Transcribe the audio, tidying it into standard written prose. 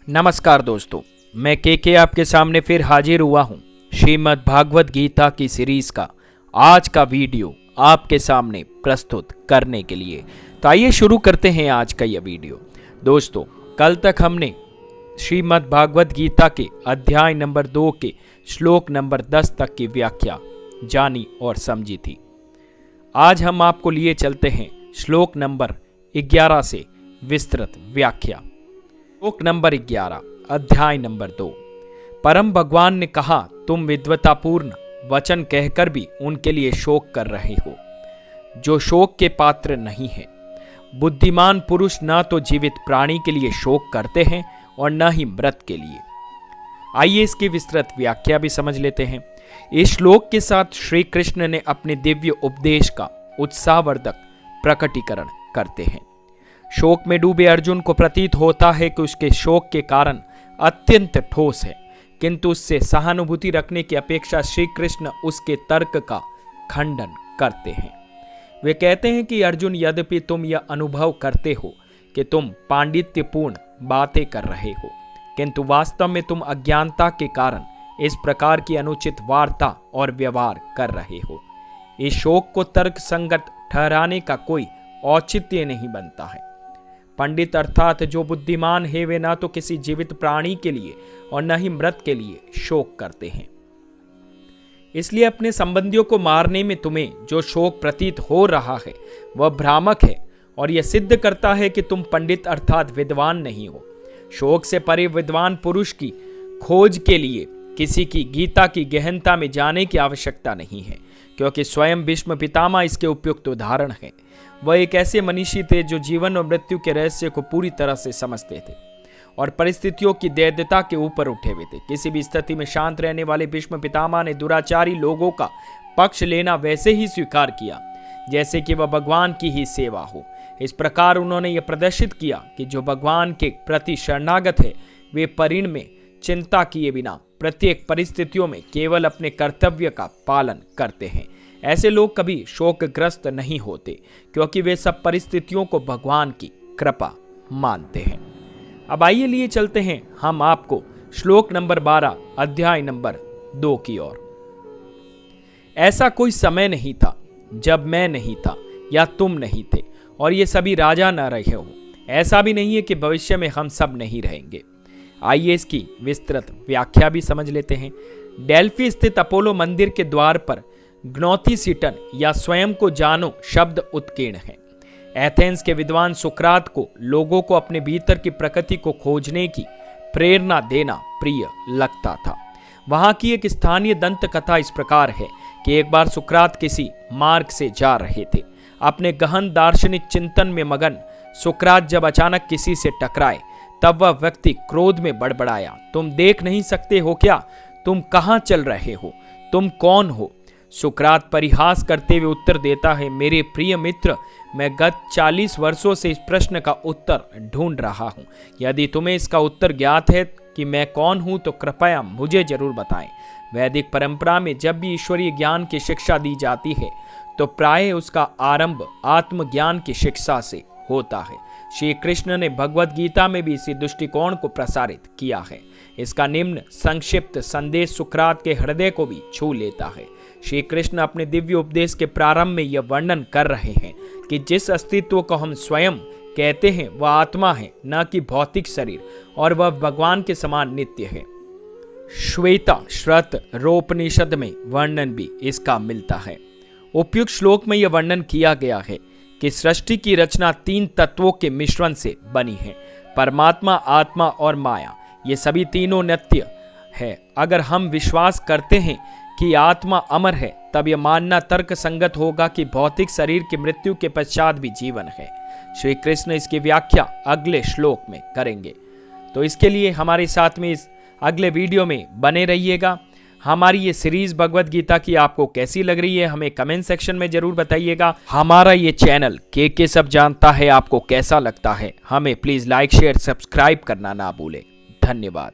नमस्कार दोस्तों, मैं के आपके सामने फिर हाजिर हुआ हूँ श्रीमद् भागवत गीता की सीरीज का आज का वीडियो आपके सामने प्रस्तुत करने के लिए। तो आइए शुरू करते हैं आज का यह वीडियो। दोस्तों, कल तक हमने श्रीमद् भागवत गीता के अध्याय नंबर 2 के श्लोक नंबर 10 तक की व्याख्या जानी और समझी थी। आज हम आपको लिए चलते हैं श्लोक नंबर 11 से विस्तृत व्याख्या। श्लोक नंबर 11 अध्याय नंबर 2। परम भगवान ने कहा, तुम विद्वतापूर्ण वचन कहकर भी उनके लिए शोक कर रहे हो जो शोक के पात्र नहीं है। बुद्धिमान पुरुष न तो जीवित प्राणी के लिए शोक करते हैं और न ही मृत के लिए। आइए इसकी विस्तृत व्याख्या भी समझ लेते हैं। इस श्लोक के साथ श्री कृष्ण ने अपने दिव्य उपदेश का उत्साहवर्धक प्रकटीकरण करते हैं। शोक में डूबे अर्जुन को प्रतीत होता है कि उसके शोक के कारण अत्यंत ठोस है, किंतु उससे सहानुभूति रखने की अपेक्षा श्री कृष्ण उसके तर्क का खंडन करते हैं। वे कहते हैं कि अर्जुन, यद्यपि तुम यह अनुभव करते हो कि तुम पांडित्यपूर्ण बातें कर रहे हो, किंतु वास्तव में तुम अज्ञानता के कारण इस प्रकार की अनुचित वार्ता और व्यवहार कर रहे हो। इस शोक को तर्क संगत ठहराने का कोई औचित्य नहीं बनता है। पंडित अर्थात जो बुद्धिमान है, वे न तो किसी जीवित प्राणी के लिए और न ही मृत के लिए शोक करते हैं। इसलिए अपने संबंधियों को मारने में तुम्हें जो शोक प्रतीत हो रहा है वह भ्रामक है और यह सिद्ध करता है कि तुम पंडित अर्थात विद्वान नहीं हो। शोक से परे विद्वान पुरुष की खोज के लिए किसी की गीता की गहनता में जाने की आवश्यकता नहीं है, क्योंकि स्वयं भीष्म पितामह इसके उपयुक्त उदाहरण है। वह एक ऐसे मनीषी थे जो जीवन और मृत्यु के रहस्य को पूरी तरह से समझते थे और परिस्थितियों की दैध्यता के ऊपर उठे हुए थे। किसी भी स्थिति में शांत रहने वाले भीष्म पितामह ने दुराचारी लोगों का पक्ष लेना वैसे ही स्वीकार किया जैसे कि वह भगवान की ही सेवा हो। इस प्रकार उन्होंने यह प्रदर्शित किया कि जो भगवान के प्रति शरणागत है, वे परिण में चिंता किए बिना प्रत्येक परिस्थितियों में केवल अपने कर्तव्य का पालन करते हैं। ऐसे लोग कभी शोकग्रस्त नहीं होते, क्योंकि वे सब परिस्थितियों को भगवान की कृपा मानते हैं। अब आइए लिए चलते हैं हम आपको श्लोक नंबर 12 अध्याय नंबर 2 की ओर। ऐसा कोई समय नहीं था जब मैं नहीं था या तुम नहीं थे और ये सभी राजा न रहे हो। ऐसा भी नहीं है कि भविष्य में हम सब नहीं रहेंगे। आइए इसकी विस्तृत व्याख्या भी समझ लेते हैं। डेल्फी स्थित अपोलो मंदिर के द्वार पर ग्नोथिसिटन या स्वयं को जानो शब्द उत्कीर्ण है। एथेंस के विद्वान सुकरात को लोगों को अपने भीतर की प्रकृति को खोजने की प्रेरणा देना प्रिय लगता था। वहां की एक स्थानीय दंत कथा इस प्रकार है कि एक बार सुकरात किसी मार्ग से जा रहे थे। अपने गहन दार्शनिक चिंतन में मगन सुकरात जब अचानक किसी से टकराए, तब वह व्यक्ति क्रोध में बड़बड़ाया, तुम देख नहीं सकते हो क्या? तुम कहाँ चल रहे हो? तुम कौन हो? सुकरात परिहास करते हुए उत्तर देता है, मेरे प्रिय मित्र, मैं गत 40 वर्षों से इस प्रश्न का उत्तर ढूंढ रहा हूँ। यदि तुम्हें इसका उत्तर ज्ञात है कि मैं कौन हूँ तो कृपया मुझे जरूर बताएं। वैदिक परंपरा में जब भी ईश्वरीय ज्ञान की शिक्षा दी जाती है तो प्रायः उसका आरंभ आत्मज्ञान की शिक्षा से होता है। श्री कृष्ण ने भगवत गीता में भी इसी दृष्टिकोण को प्रसारित किया है। इसका निम्न संक्षिप्त संदेश सुकरात के हृदय को भी छू लेता है। श्री कृष्ण अपने दिव्य उपदेश के प्रारंभ में यह वर्णन कर रहे हैं कि जिस अस्तित्व को हम स्वयं कहते हैं वह आत्मा है, न कि भौतिक शरीर, और वह भगवान के समान नित्य है। श्वेता श्रत रोपनिषद में वर्णन भी इसका मिलता है। उपयुक्त श्लोक में यह वर्णन किया गया है कि सृष्टि की रचना 3 तत्वों के मिश्रण से बनी है, परमात्मा, आत्मा और माया। ये सभी तीनों नित्य है। अगर हम विश्वास करते हैं कि आत्मा अमर है, तब यह मानना तर्क संगत होगा कि भौतिक शरीर की मृत्यु के पश्चात भी जीवन है। श्री कृष्ण इसकी व्याख्या अगले श्लोक में करेंगे, तो इसके लिए हमारे साथ में इस अगले वीडियो में बने रहिएगा। हमारी ये सीरीज भगवत गीता की आपको कैसी लग रही है हमें कमेंट सेक्शन में जरूर बताइएगा। हमारा ये चैनल के सब जानता है आपको कैसा लगता है, हमें प्लीज लाइक शेयर सब्सक्राइब करना ना भूलें। धन्यवाद।